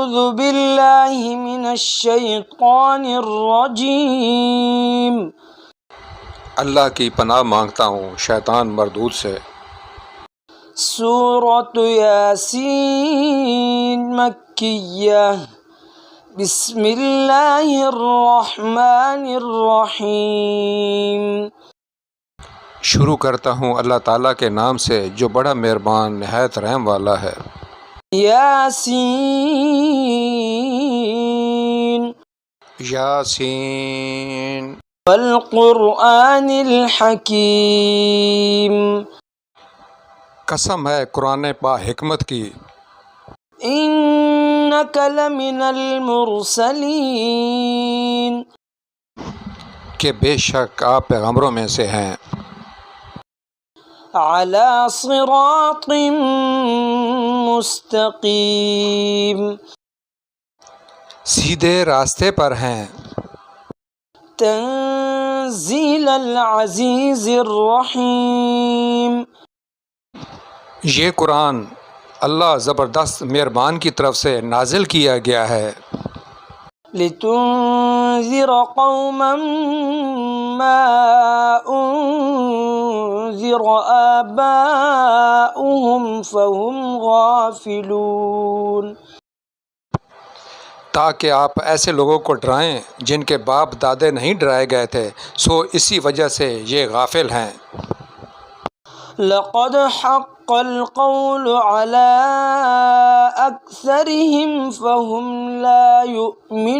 أعوذ بالله من الشيطان الرجيم اللہ کی پناہ مانگتا ہوں شیطان مردود سے۔ سورة یاسین مکیہ بسم اللہ الرحمن الرحیم۔ شروع کرتا ہوں اللہ تعالیٰ کے نام سے جو بڑا مہربان نہایت رحم والا ہے۔ یاسین یاسین والقرآن الحکیم۔ قسم ہے قرآن با حکمت کی۔ انک لمن المرسلین، کہ بے شک آپ پیغمبروں میں سے ہیں۔ علی صراط مستقیم، سیدھے راستے پر ہیں۔ تنزیل العزیز الرحیم، یہ قرآن اللہ زبردست مہربان کی طرف سے نازل کیا گیا ہے۔ لتنذر قوما ما انذر آباؤهم فهم غافلون، تاکہ آپ ایسے لوگوں کو ڈرائیں جن کے باپ دادے نہیں ڈرائے گئے تھے، سو اسی وجہ سے یہ غافل ہیں۔ لقد حق القول على أكثرهم فهم لا يؤمنون،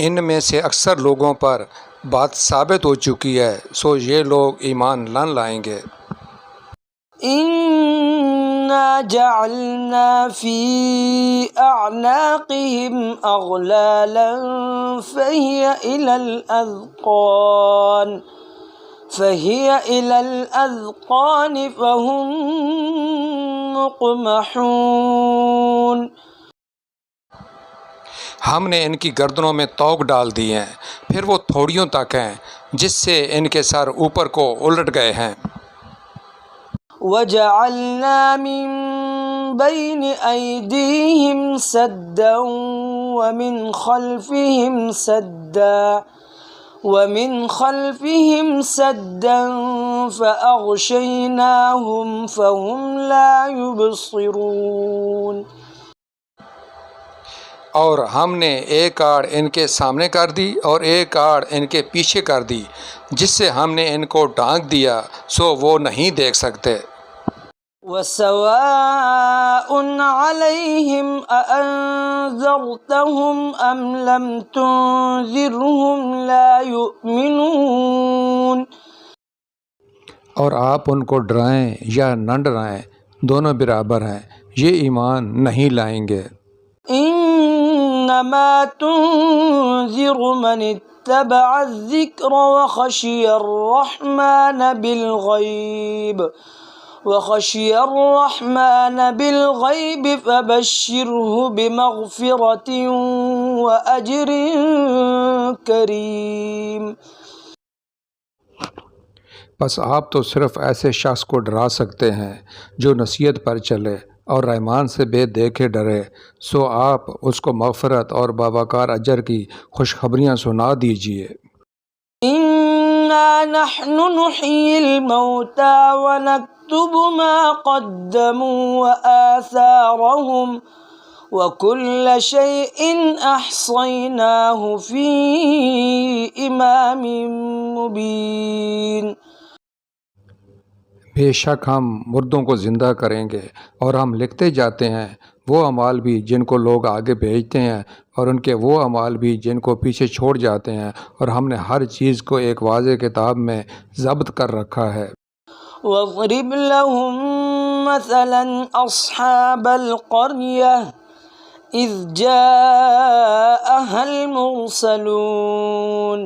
ان میں سے اکثر لوگوں پر بات ثابت ہو چکی ہے، سو یہ لوگ ایمان نہ لائیں گے۔ إنا جعلنا في أعناقهم أغلالا فهي إلى الأذقان فهم مقمحون، ہم نے ان کی گردنوں میں توق ڈال دی ہیں، پھر وہ تھوڑیوں تک ہیں جس سے ان کے سر اوپر کو الٹ گئے ہیں۔ وجعلنا من بين أيديهم سدا ومن خلفهم سدا فأغشيناهم فهم لا يبصرون، اور ہم نے ایک آڑ ان کے سامنے کر دی اور ایک آڑ ان کے پیچھے کر دی، جس سے ہم نے ان کو ڈھانک دیا سو وہ نہیں دیکھ سکتے۔ وسواء عليهم أأنذرتهم أم لم تنذرهم لا يؤمنون، اور آپ ان کو ڈرائیں یا نہ ڈرائیں دونوں برابر ہیں، یہ ایمان نہیں لائیں گے۔ انما تنذر من اتبع الذکر وخشی الرحمن بالغیب فبشره بمغفرة وأجر کریم۔ بس آپ تو صرف ایسے شخص کو ڈرا سکتے ہیں جو نصیحت پر چلے اور رحمان سے بے دیکھے ڈرے، سو آپ اس کو مغفرت اور باوقار اجر کی خوشخبریاں سنا دیجیے۔ انا نحن نحيي الموتى ونكتب ما قدموا وآثارهم وكل شيء أحصيناه في إمام مبين، بے شک ہم مردوں کو زندہ کریں گے اور ہم لکھتے جاتے ہیں وہ اعمال بھی جن کو لوگ آگے بھیجتے ہیں اور ان کے وہ اعمال بھی جن کو پیچھے چھوڑ جاتے ہیں، اور ہم نے ہر چیز کو ایک واضح کتاب میں ضبط کر رکھا ہے۔ واضرب لهم مثلا أصحاب القرية إذ جاءها المرسلون،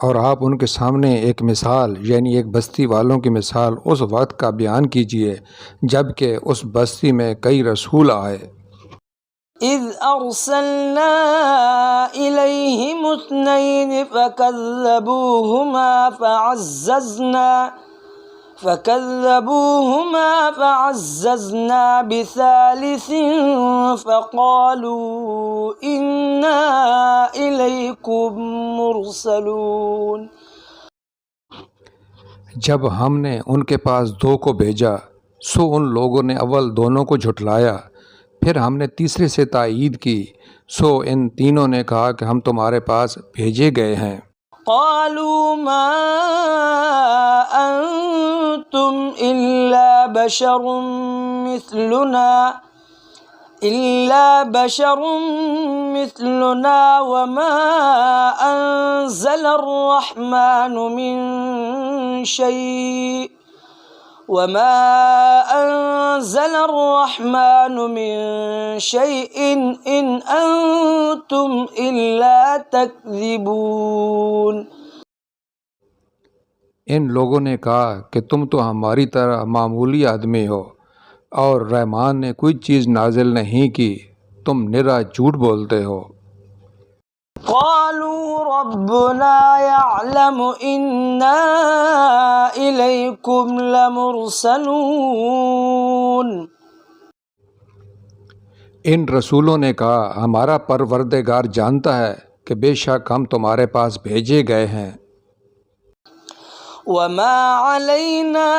اور آپ ان کے سامنے ایک مثال یعنی ایک بستی والوں کی مثال اس وقت کا بیان کیجیے جب کہ اس بستی میں کئی رسول آئے۔ إذ أرسلنا إليهم 2 فكذبوهما فكذبوهما فعززنا بثالث فقالوا إنا إليكم مرسلون. جب ہم نے ان کے پاس دو کو بھیجا سو ان لوگوں نے اول دونوں کو جھٹلایا، پھر ہم نے تیسرے سے تائید کی سو ان تینوں نے کہا کہ ہم تمہارے پاس بھیجے گئے ہیں. قالوا ما أنتم إلا بشر مثلنا وما أنزل الرحمن من شيء إن أنتم إلا تكذبون. ان لوگوں نے کہا کہ تم تو ہماری طرح معمولی آدمی ہو اور رحمان نے کوئی چیز نازل نہیں کی، تم نرا جھوٹ بولتے ہو. قالوا ربنا يعلم إنا إليكم لمرسلون. ان رسولوں نے کہا ہمارا پروردگار جانتا ہے کہ بے شک ہم تمہارے پاس بھیجے گئے ہیں. وما علينا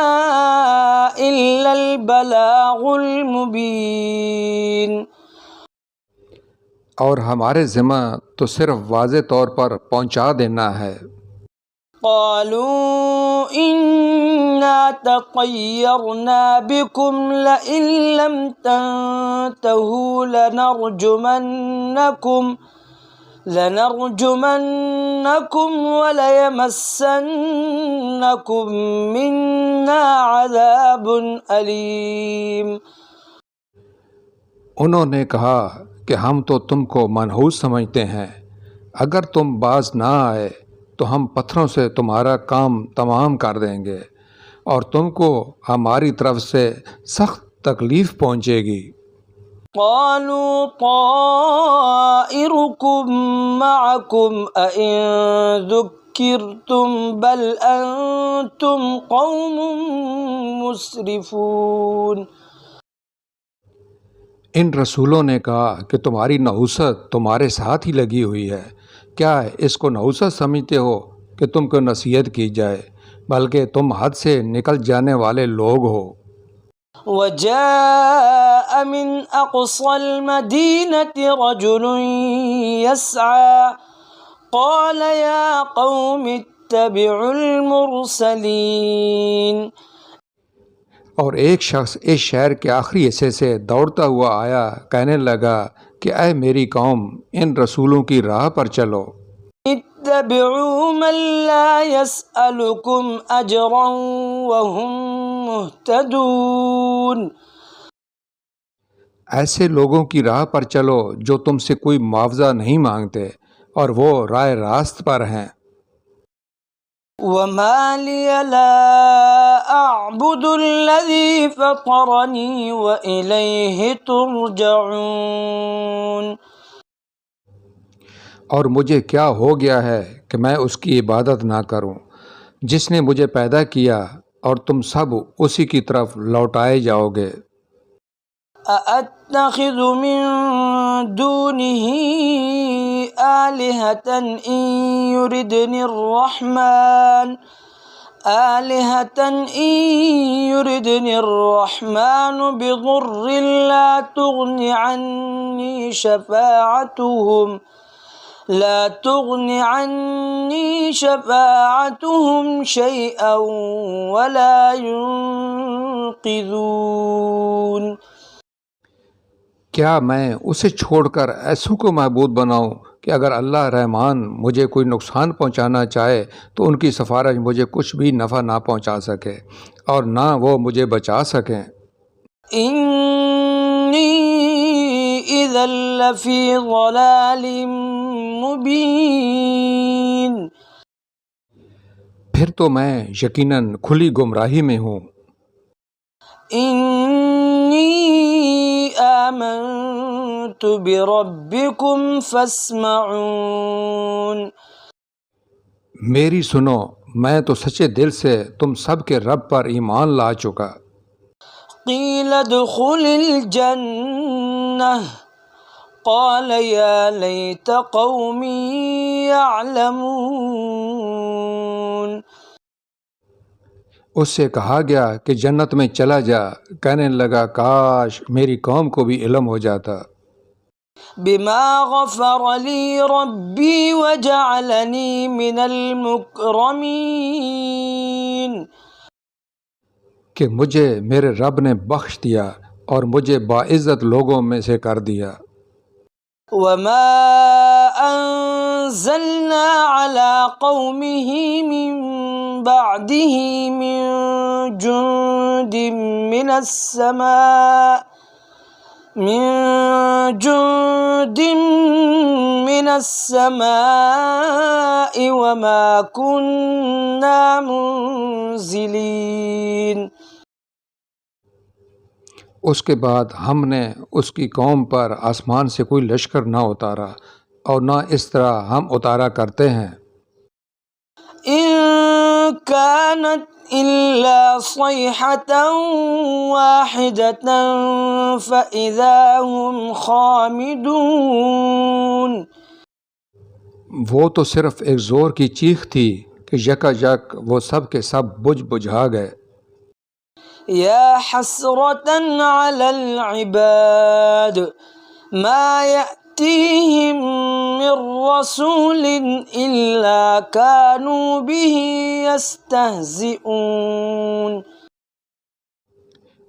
إلا البلاغ المبين. اور ہمارے ذمہ تو صرف واضح طور پر پہنچا دینا ہے. قالوا إنا تطيرنا بكم لئن لم تنتهوا لنرجمنكم وليمسنكم منا عذاب أليم. انہوں نے کہا کہ ہم تو تم کو منحوس سمجھتے ہیں، اگر تم باز نہ آئے تو ہم پتھروں سے تمہارا کام تمام کر دیں گے اور تم کو ہماری طرف سے سخت تکلیف پہنچے گی. قالوا طائركم معكم أئن ذكرتم بل أنتم قوم مسرفون. ان رسولوں نے کہا کہ تمہاری نحوست تمہارے ساتھ ہی لگی ہوئی ہے، کیا اس کو نحوست سمجھتے ہو کہ تم کو نصیحت کی جائے، بلکہ تم حد سے نکل جانے والے لوگ ہو. وجاء من أقصى المدينة رجل يسعى قال يا قوم اتبعوا المرسلين. اور ایک شخص اس شہر کے آخری حصے سے دوڑتا ہوا آیا، کہنے لگا کہ اے میری قوم، ان رسولوں کی راہ پر چلو. اتبعوا من لا يسألكم أجرا وهم مهتدون. ایسے لوگوں کی راہ پر چلو جو تم سے کوئی معاوضہ نہیں مانگتے اور وہ راہ راست پر ہیں. وما لي لا أعبد الذي فطرني وإليه ترجعون. اور مجھے کیا ہو گیا ہے کہ میں اس کی عبادت نہ کروں جس نے مجھے پیدا کیا اور تم سب اسی کی طرف لوٹائے جاؤ گے. أأتخذ من دونه آلهة إن يردني الرحمن بضر لا تغن عني شفاعتهم شيئا ولا ينقذون. کیا میں اسے چھوڑ کر ایسوں کو معبود بناؤں کہ اگر اللہ رحمان مجھے کوئی نقصان پہنچانا چاہے تو ان کی سفارش مجھے کچھ بھی نفع نہ پہنچا سکے اور نہ وہ مجھے بچا سکیں. انی اذا لفی ضلال مبین. پھر تو میں یقیناً کھلی گمراہی میں ہوں. انی آمنت بربکم فاسمعون. میری سنو، میں تو سچے دل سے تم سب کے رب پر ایمان لا چکا۔ قیل ادخل الجنہ قال یا لیت قومی یعلمون۔ اس سے کہا گیا کہ جنت میں چلا جا، کہنے لگا کاش میری قوم کو بھی علم ہو جاتا۔ بما غفر لی ربی وجعلنی من المکرمین، کہ مجھے میرے رب نے بخش دیا اور مجھے باعزت لوگوں میں سے کر دیا۔ وما انزلنا على قومه من بعده من جند من السماء وما كنا منزلين۔ اس کے بعد ہم نے اس کی قوم پر آسمان سے کوئی لشکر نہ اتارا اور نہ اس طرح ہم اتارا کرتے ہیں۔ إن كانت إلا صيحة واحدة فإذا هم خامدون۔ وہ تو صرف ایک زور کی چیخ تھی کہ یکا یک وہ سب کے سب بجھا گئے۔ يا حسرة على العباد ما يأتيهم من رسول إلا كانوا به يستهزئون۔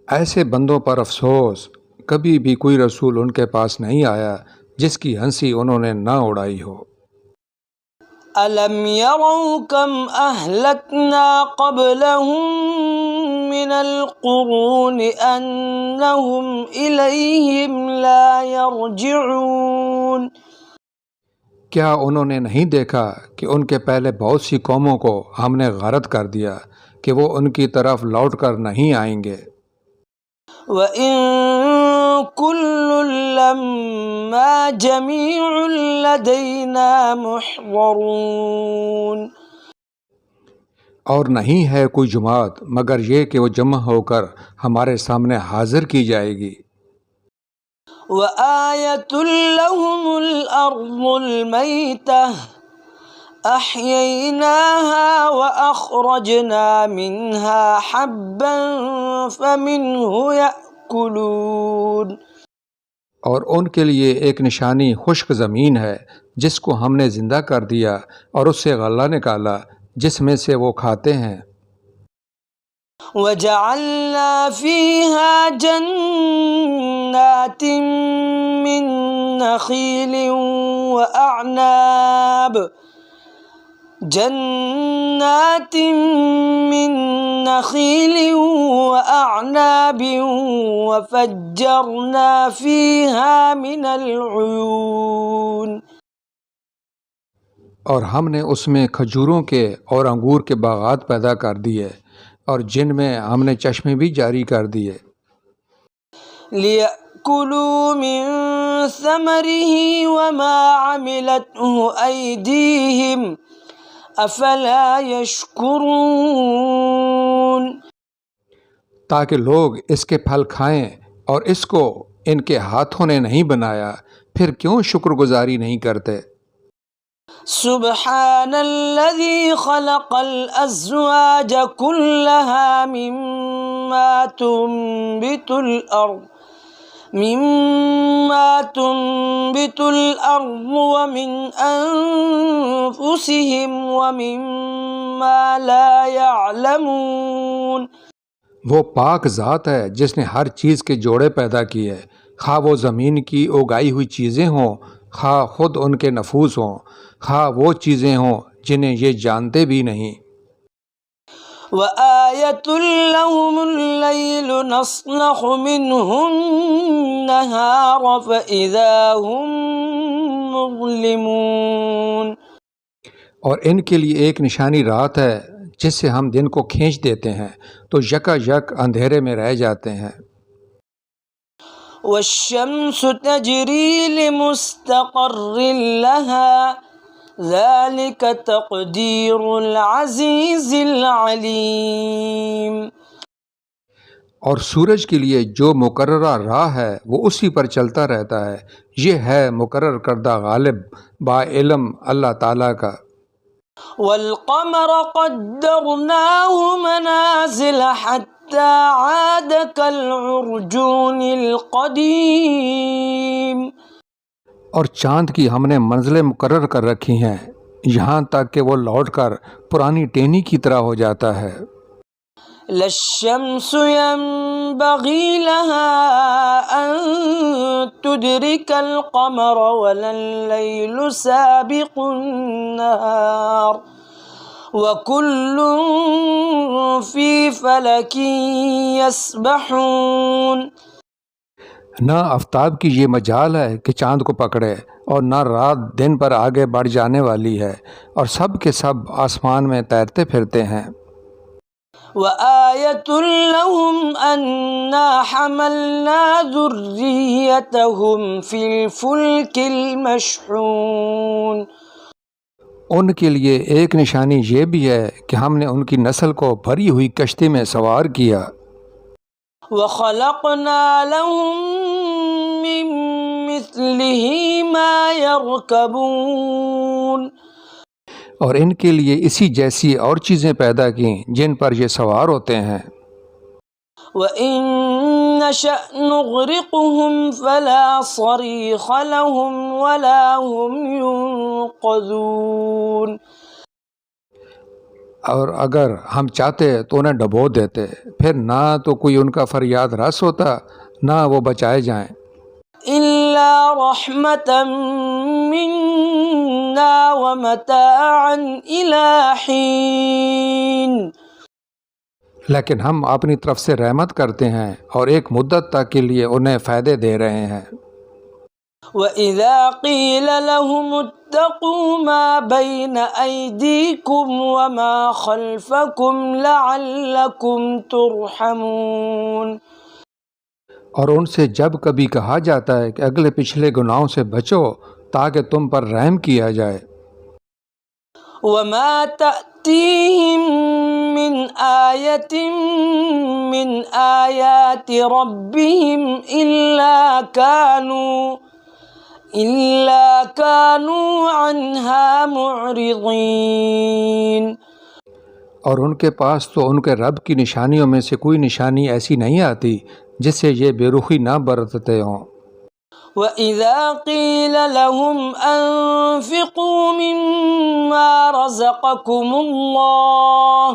ایسے بندوں پر افسوس، کبھی بھی کوئی رسول ان کے پاس نہیں آیا جس کی ہنسی انہوں نے نہ اڑائی ہو۔ أَلَمْ يَرَوْا كَمْ أَهْلَكْنَا قَبْلَهُمْ مِنَ الْقُرُونِ أَنَّهُمْ إِلَيْهِمْ لَا يَرْجِعُونَ۔ کیا انہوں نے نہیں دیکھا کہ ان کے پہلے بہت سی قوموں کو ہم نے غارت کر دیا کہ وہ ان کی طرف لوٹ کر نہیں آئیں گے۔ وَإِن كُلٌّ لَّمَّا جَمِيعٌ لَّدَيْنَا مُحْضَرُونَ۔ اور نہیں ہے کوئی جماعت مگر یہ کہ وہ جمع ہو کر ہمارے سامنے حاضر کی جائے گی۔ وَآيَةٌ لَّهُمُ الْأَرْضُ الْمَيْتَةُ أَحْيَيْنَاهَا وَأَخْرَجْنَا مِنْهَا حَبًّا فَمِنْهُ يَأْكُلُونَ۔ اور ان کے لیے ایک نشانی خشک زمین ہے جس کو ہم نے زندہ کر دیا اور اس سے غلہ نکالا جس میں سے وہ کھاتے ہیں۔ وَجَعَلْنَا فِيهَا جَنَّاتٍ مِّن نَّخِيلٍ وَأَعْنَابٍ وَفَجَّرْنَا فِيهَا مِنَ الْعُيُونِ۔ اور ہم نے اس میں کھجوروں کے اور انگور کے باغات پیدا کر دیے اور جن میں ہم نے چشمے بھی جاری کر دیے۔ لِيَأْكُلُوا مِن ثَمَرِهِ وَمَا عَمِلَتْهُ أَيْدِيهِمْ أَفَلَا يَشْكُرُونَ۔ تاکہ لوگ اس کے پھل کھائیں اور اس کو ان کے ہاتھوں نے نہیں بنایا، پھر کیوں شکر گزاری نہیں کرتے؟ سبحان الذي خلق الأزواج كلها مما تنبت الأرض ومن أنفسهم ومما لا يعلمون۔ وہ پاک ذات ہے جس نے ہر چیز کے جوڑے پیدا کیے، خواہ وہ زمین کی اگائی ہوئی چیزیں ہوں، خواہ خود ان کے نفوس ہوں، خواہ وہ چیزیں ہوں جنہیں یہ جانتے بھی نہیں۔ وَآيَةٌ لَّهُمُ اللَّيْلُ نَسْلَخُ مِنْهُ النَّهَارَ فَإِذَا هُم مُظْلِمُونَ۔ اور ان کے لیے ایک نشانی رات ہے جس سے ہم دن کو کھینچ دیتے ہیں تو یکا یک اندھیرے میں رہ جاتے ہیں۔ وَالشَّمْسُ تَجْرِي لِمُسْتَقَرٍّ لَّهَا ذلك تقدیر العزیز العلیم. اور سورج کے لیے جو مقررہ راہ ہے وہ اسی پر چلتا رہتا ہے، یہ ہے مقرر کردہ غالب با علم اللہ تعالیٰ کا. والقمر قدرناه منازل حتى عاد كالعرجون القديم. اور چاند کی ہم نے منزلیں مقرر کر رکھی ہیں یہاں تک کہ وہ لوٹ کر پرانی ٹینی کی طرح ہو جاتا ہے. لا الشمس ينبغي لها أن تدرك القمر ولا الليل سابق النهار وكل في فلك يسبحون. نہ آفتاب کی یہ مجال ہے کہ چاند کو پکڑے اور نہ رات دن پر آگے بڑھ جانے والی ہے، اور سب کے سب آسمان میں تیرتے پھرتے ہیں. وآية لهم أنا حملنا ذريتهم في الفلك المشحون. ان کے لیے ایک نشانی یہ بھی ہے کہ ہم نے ان کی نسل کو بھری ہوئی کشتی میں سوار کیا. وخلقنا لهم من مثله ما يركبون. اور ان کے لیے اسی جیسی اور چیزیں پیدا کیں جن پر یہ سوار ہوتے ہیں. وَإِن نَّشَأْ نُغْرِقْهُمْ فَلَا صَرِيخَ لَهُمْ وَلَا هُمْ يُنقَذُونَ. اور اگر ہم چاہتے تو انہیں ڈبو دیتے، پھر نہ تو کوئی ان کا فریاد رس ہوتا نہ وہ بچائے جائیں. إِلَّا رَحْمَةً مِّنَّا وَمَتَاعًا إِلَىٰ حِينٍ. لیکن ہم اپنی طرف سے رحمت کرتے ہیں اور ایک مدت تک کے لیے انہیں فائدے دے رہے ہیں. وَإِذَا قِيلَ لَهُمُ اتَّقُوا مَا بَيْنَ أَيْدِيكُمْ وَمَا خَلْفَكُمْ لَعَلَّكُمْ تُرْحَمُونَ. اور ان سے جب کبھی کہا جاتا ہے کہ اگلے پچھلے گناہوں سے بچو تاکہ تم پر رحم کیا جائے. وَمَا تَأْتِيهِم مِّنْ آيَةٍ مِّنْ آيَاتِ رَبِّهِمْ إِلَّا كَانُوا عَنْهَا مُعْرِضِينَ. اور ان کے پاس تو ان کے رب کی نشانیوں میں سے کوئی نشانی ایسی نہیں آتی جس سے یہ بے رخی نہ برتتے ہوں. وَإِذَا قِيلَ لَهُمْ أَنفِقُوا مِمَّا رَزَقَكُمُ اللَّهُ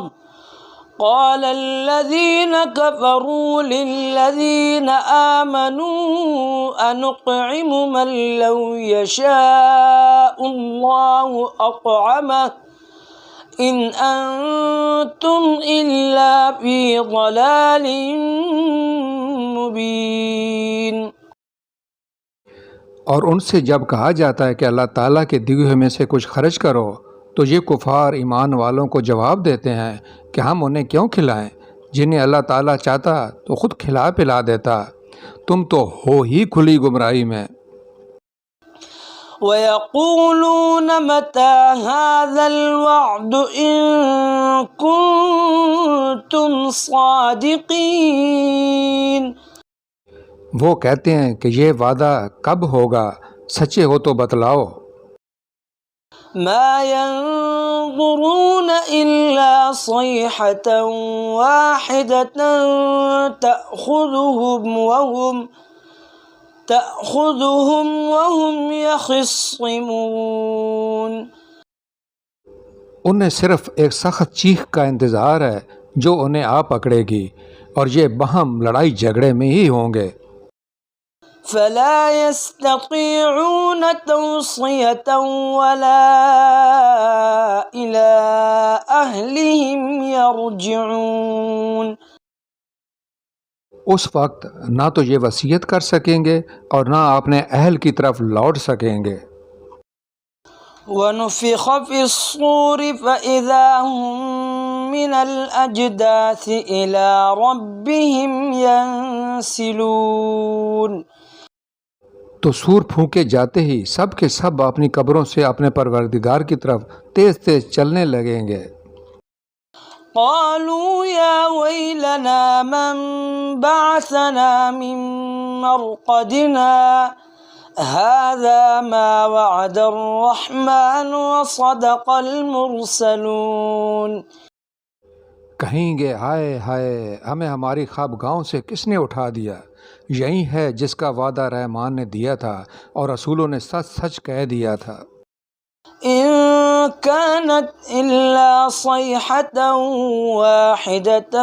قَالَ الَّذِينَ كَفَرُوا لِلَّذِينَ آمَنُوا أَنُطْعِمُ مَن لَّوْ يَشَاءُ اللَّهُ أَطْعَمَهُ إِنْ أَنتُمْ إِلَّا فِي ضَلَالٍ مُّبِينٍ. اور ان سے جب کہا جاتا ہے کہ اللہ تعالیٰ کے دیے ہوئے میں سے کچھ خرچ کرو تو یہ کفار ایمان والوں کو جواب دیتے ہیں کہ ہم انہیں کیوں کھلائیں، جنہیں اللہ تعالیٰ چاہتا تو خود کھلا پلا دیتا، تم تو ہو ہی کھلی گمراہی میں. وَيَقُولُونَ مَتَىٰ هَٰذَا الْوَعْدُ إِن كُنتُمْ صَادِقِينَ. وہ کہتے ہیں کہ یہ وعدہ کب ہوگا، سچے ہو تو بتلاؤ. مَا يَنظُرُونَ إِلَّا صَيْحَةً وَاحِدَةً تَأْخُذُهُمْ وَهُمْ يَخِصِّمُونَ. انہیں صرف ایک سخت چیخ کا انتظار ہے جو انہیں آ پکڑے گی، اور یہ باہم لڑائی جھگڑے میں ہی ہوں گے. فَلَا يَسْتَطِيعُونَ تَوْصِيَةً وَلَا إِلَىٰ أَهْلِهِمْ يَرْجِعُونَ. اس وقت نہ تو یہ وصیت کر سکیں گے اور نہ اپنے اہل کی طرف لوٹ سکیں گے. وَنُفِخَ فِي الصُّورِ فَإِذَا هُم مِّنَ الْأَجْدَاثِ إِلَىٰ رَبِّهِمْ يَنسِلُونَ. تو سور پھونکے جاتے ہی سب کے سب اپنی قبروں سے اپنے پروردگار کی طرف تیز تیز چلنے لگیں گے۔ قالوا يا ويلنا من بعثنا من مرقدنا هذا ما وعد الرحمن وصدق المرسلون۔ کہیں گے ہائے ہائے، ہمیں ہماری خوابگاہوں سے کس نے اٹھا دیا؟ یہی ہے جس کا وعدہ رحمان نے دیا تھا اور رسولوں نے سچ سچ کہہ دیا تھا۔ إن كانت إلا صيحة واحدة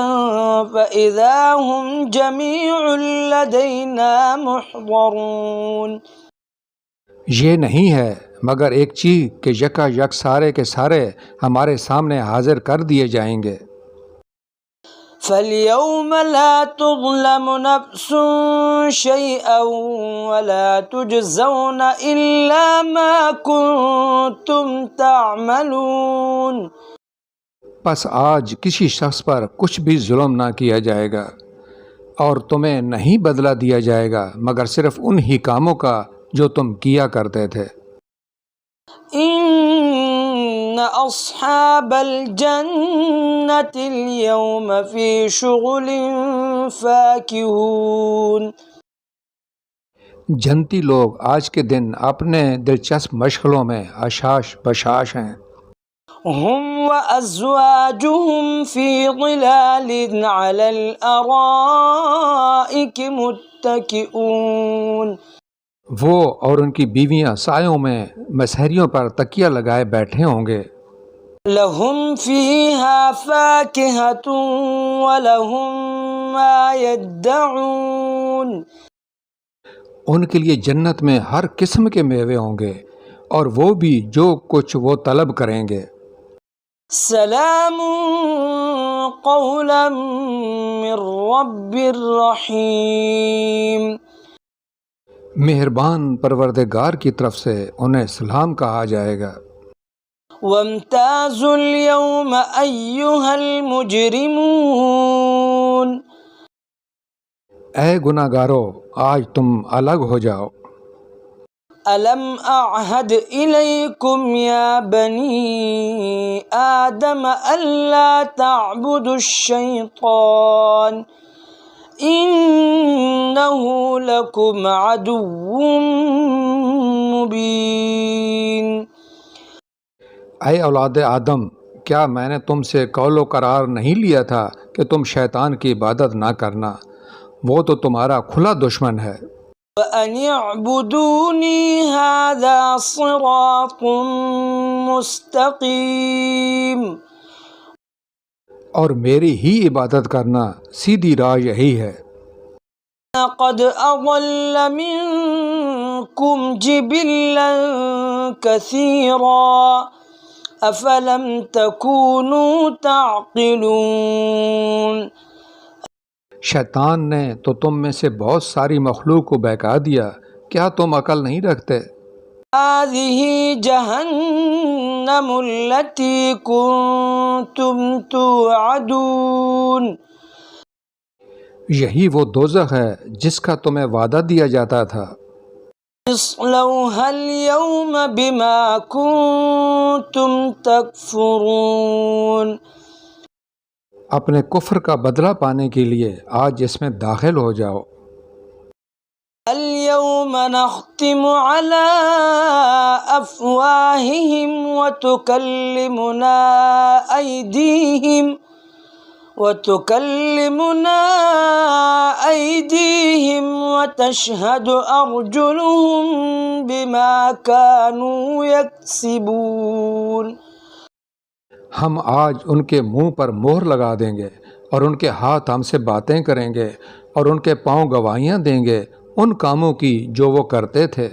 فإذا هم جميع لدينا محضرون۔ یہ نہیں ہے مگر ایک چیز کہ یکا یک سارے کے سارے ہمارے سامنے حاضر کر دیے جائیں گے۔ فاليوم لا تظلم نفس شيئا ولا تجزون إلا ما كنتم تعملون۔ پس آج کسی شخص پر کچھ بھی ظلم نہ کیا جائے گا اور تمہیں نہیں بدلہ دیا جائے گا مگر صرف ان ہی کاموں کا جو تم کیا کرتے تھے۔ إن أصحاب الجنة اليوم في شغل فاكهون۔ جنتی لوگ آج کے دن اپنے دلچسپ مشغلوں میں اشاش بشاش ہیں۔ هم وأزواجهم في ظلال على الأرائك متكئون۔ وہ اور ان کی بیویاں سایوں میں مسہریوں پر تکیہ لگائے بیٹھے ہوں گے۔ لهم فيها فاكهة ولهم ما يدعون۔ ان کے لیے جنت میں ہر قسم کے میوے ہوں گے اور وہ بھی جو کچھ وہ طلب کریں گے۔ سلام قولا من رب الرحیم۔ مہربان پروردگار کی طرف سے انہیں سلام کہا جائے گا۔ وامتازوا اليوم أيها المجرمون۔ اے گناہگارو، آج تم الگ ہو جاؤ۔ ألم أعهد إليكم يا بني آدم ألا تعبدوا الشيطان إنه لكم عدو مبين۔ اے اولاد آدم، کیا میں نے تم سے قول و قرار نہیں لیا تھا کہ تم شیطان کی عبادت نہ کرنا؟ وہ تو تمہارا کھلا دشمن ہے۔ وَأَنِ اعْبُدُونِي هَذَا صِرَاطٌ مُسْتَقِيمٌ۔ اور میری ہی عبادت کرنا سیدھی راہ یہی ہے۔ قَدْ أَضَلَّ مِنكُمْ جِبِلًّا كَثِيرًا أَفَلَمْ تَكُونُوا تَعْقِلُونَ۔ شیطان نے تو تم میں سے بہت ساری مخلوق کو بہکا دیا، کیا تم عقل نہیں رکھتے؟ هذه جهنم التي كنتم توعدون۔ یہی وہ دوزخ ہے جس کا تمہیں وعدہ دیا جاتا تھا۔ اصلوها اليوم بما كنتم تكفرون۔ اپنے کفر کا بدلہ پانے کے لیے آج اس میں داخل ہو جاؤ۔ اليوم نختم على أفواههم وتكلمنا أيديهم وتشهد أرجلهم بما كانوا يكسبون۔ ہم آج ان کے منہ پر مہر لگا دیں گے اور ان کے ہاتھ ہم سے باتیں کریں گے اور ان کے پاؤں گواہیاں دیں گے ان کاموں کی جو وہ کرتے تھے۔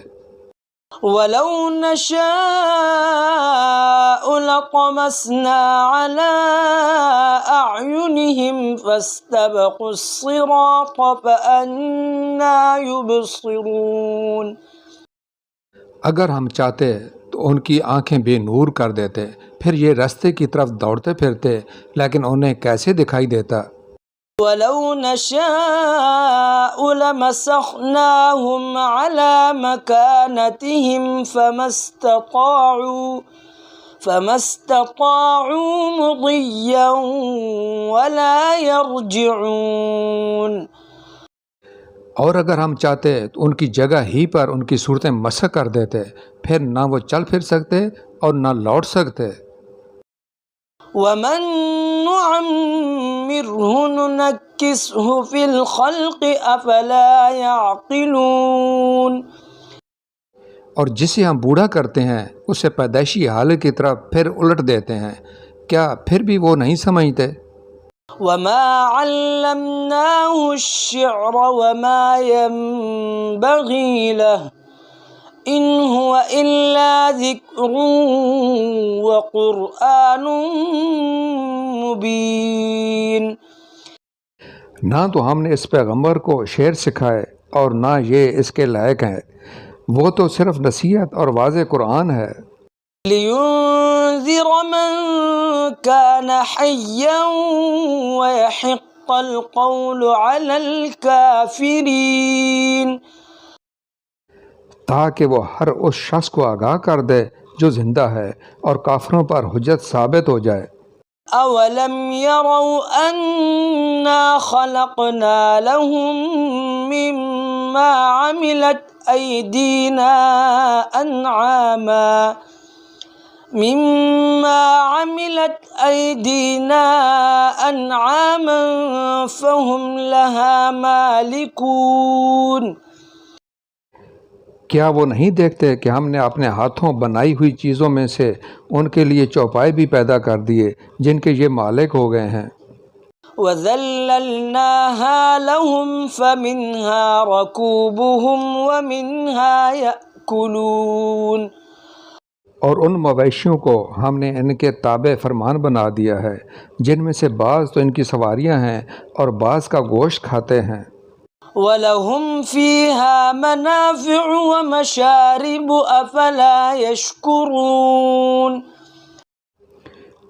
وَلَوْ نَشَاءُ لَطَمَسْنَا عَلَىٰ أَعْيُنِهِمْ فَاسْتَبَقُوا الصِّرَاطَ فَأَنَّىٰ يُبْصِرُونَ۔ اگر ہم چاہتے تو ان کی آنکھیں بے نور کر دیتے، پھر یہ رستے کی طرف دوڑتے پھرتے، لیکن انہیں کیسے دکھائی دیتا؟ ولو نشاء لمسخناهم على مكانتهم فما استطاعوا مضيا ولا يرجعون. اور اگر ہم چاہتے تو ان کی جگہ ہی پر ان کی صورتیں مسح کر دیتے، پھر نہ وہ چل پھر سکتے اور نہ لوٹ سکتے. ومن نعمره ننكسه في الخلق افلا يعقلون. اور جسے ہم بوڑھا کرتے ہیں اسے پیدائشی حالت کی طرف پھر الٹ دیتے ہیں، کیا پھر بھی وہ نہیں سمجھتے؟ وما علمناه الشعر وما ينبغي له ان هو الا ذکر وقرآن مبین. نہ تو ہم نے اس پیغمبر کو شعر سکھائے اور نہ یہ اس کے لائق ہے، وہ تو صرف نصیحت اور واضح قرآن ہے. لِيُنذِرَ مَن كَانَ حَيًّا وَيَحِقَّ الْقَوْلُ عَلَى الْكَافِرِينَ. تاکہ وہ ہر اس شخص کو آگاہ کر دے جو زندہ ہے اور کافروں پر حجت ثابت ہو جائے. أَوَلَمْ يَرَوْا أَنَّا خَلَقْنَا لَهُم مِّمَّا عَمِلَتْ أَيْدِينَا أَنْعَامًا فَهُمْ لَهَا مَالِكُونَ. کیا وہ نہیں دیکھتے کہ ہم نے اپنے ہاتھوں بنائی ہوئی چیزوں میں سے ان کے لیے چوپائے بھی پیدا کر دیے جن کے یہ مالک ہو گئے ہیں. وَذَلَّلْنَاهَا لَهُمْ فَمِنْهَا رَكُوبُهُمْ وَمِنْهَا يَأْكُلُونَ. اور ان مویشیوں کو ہم نے ان کے تابع فرمان بنا دیا ہے جن میں سے بعض تو ان کی سواریاں ہیں اور بعض کا گوشت کھاتے ہیں. وَلَهُمْ فِيهَا مَنَافِعُ وَمَشَارِبُ أَفَلَا يَشْكُرُونَ.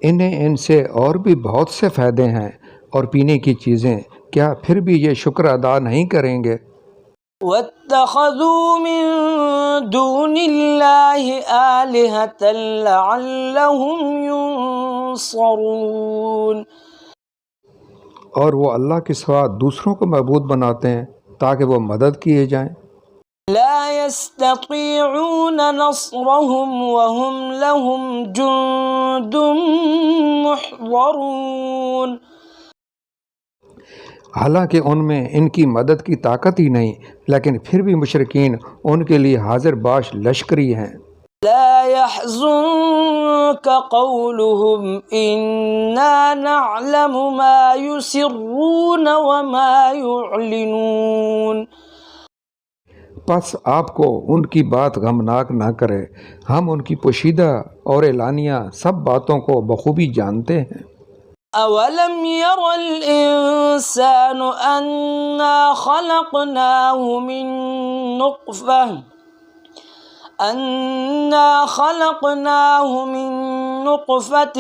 انہیں ان سے اور بھی بہت سے فائدے ہیں اور پینے کی چیزیں، کیا پھر بھی یہ شکر ادا نہیں کریں گے؟ وَاتَّخَذُوا مِن دُونِ اللَّهِ آلِهَةً لَعَلَّهُمْ يُنصَرُونَ. اور وہ اللہ کے سوا دوسروں کو معبود بناتے ہیں تاکہ وہ مدد کیے جائیں. لا يستطيعون نصرهم وهم لهم جند محضرون. حالانکہ ان میں ان کی مدد کی طاقت ہی نہیں، لیکن پھر بھی مشرکین ان کے لیے حاضر باش لشکری ہیں. لا يحزنك قولهم إنا نعلم ما يسرون وما يعلنون. پس آپ کو ان کی بات غمناک نہ کرے، ہم ان کی پوشیدہ اور اعلانیہ سب باتوں کو بخوبی جانتے ہیں. أَوَلَمْ يَرَ الْإِنسَانُ أَنَّا خَلَقْنَاهُ مِن نُّطْفَةٍ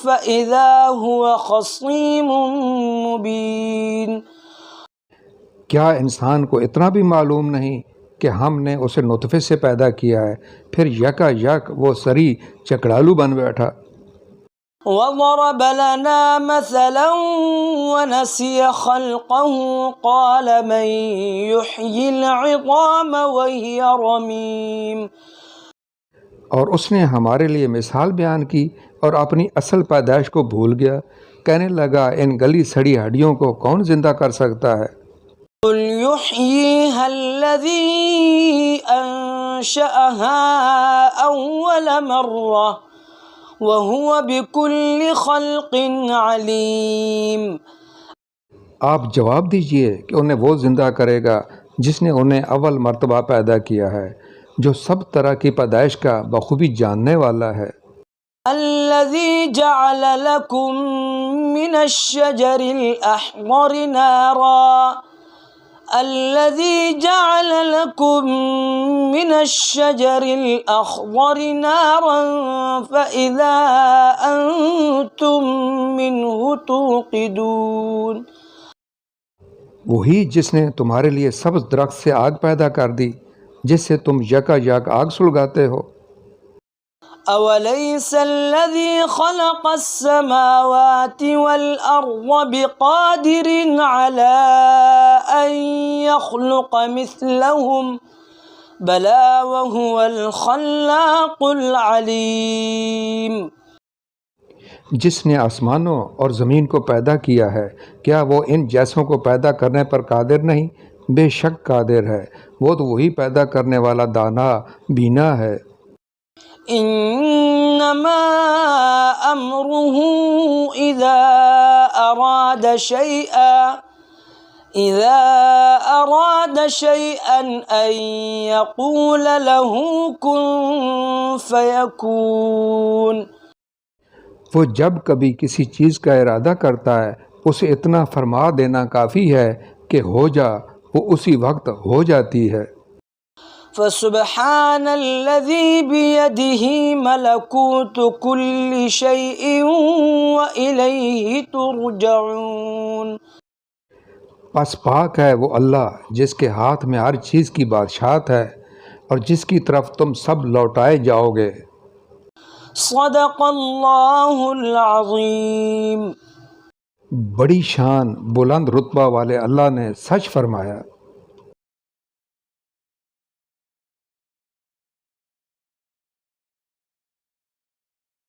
فَإِذَا هُوَ خَصِيمٌ مُّبِينٌ. کیا انسان کو اتنا بھی معلوم نہیں کہ ہم نے اسے نطفے سے پیدا کیا ہے، پھر یکا یک وہ سری چکڑالو بن بیٹھا. وَضَرَبَ لَنَا مَثَلًا وَنَسِيَ خَلْقَهُ قَالَ مَن يُحْيِي الْعِظَامَ وَهِيَ رَمِيمٌ. اور اس نے ہمارے لیے مثال بیان کی اور اپنی اصل پیدائش کو بھول گیا، کہنے لگا ان گلی سڑی ہڈیوں کو کون زندہ کر سکتا ہے؟ قُلْ يُحْيِيهَا الَّذِي أَنشَأَهَا أَوَّلَ مَرَّةٍ وَهُوَ بِكُلِّ خَلْقٍ عَلِيمٌ. آپ جواب دیجئے کہ انہیں وہ زندہ کرے گا جس نے انہیں اول مرتبہ پیدا کیا ہے، جو سب طرح کی پیدائش کا بخوبی جاننے والا ہے. الَّذِي جَعَلَ لَكُم مِّنَ الشَّجَرِ الْأَخْضَرِ نَارًا فَإِذَا أَنتُم مِّنْهُ تُوقِدُونَ. وہی جس نے تمہارے لیے سبز درخت سے آگ پیدا کر دی جس سے تم یکا یک آگ سلگاتے ہو۔ أوليس الذي خلق السماوات والأرض بقادر على أن يخلق مثلهم بلى وهو الخلاق العليم۔ جس نے آسمانوں اور زمین کو پیدا کیا ہے کیا وہ ان جیسوں کو پیدا کرنے پر قادر نہیں؟ بے شک قادر ہے، وہ تو وہی پیدا کرنے والا دانا بینا ہے۔ انما امره اذا اراد شيئا ان يقول له كن فيكون۔ وہ جب کبھی کسی چیز کا ارادہ کرتا ہے اسے اتنا فرما دینا کافی ہے کہ ہو جا، وہ اسی وقت ہو جاتی ہے۔ فسبحان الذي بيده ملكوت كل شيء وإليه ترجعون۔ پس پاک ہے وہ اللہ جس کے ہاتھ میں ہر چیز کی بادشاہت ہے اور جس کی طرف تم سب لوٹائے جاؤ گے۔ صدق اللہ العظیم۔ بڑی شان بلند رتبہ والے اللہ نے سچ فرمایا۔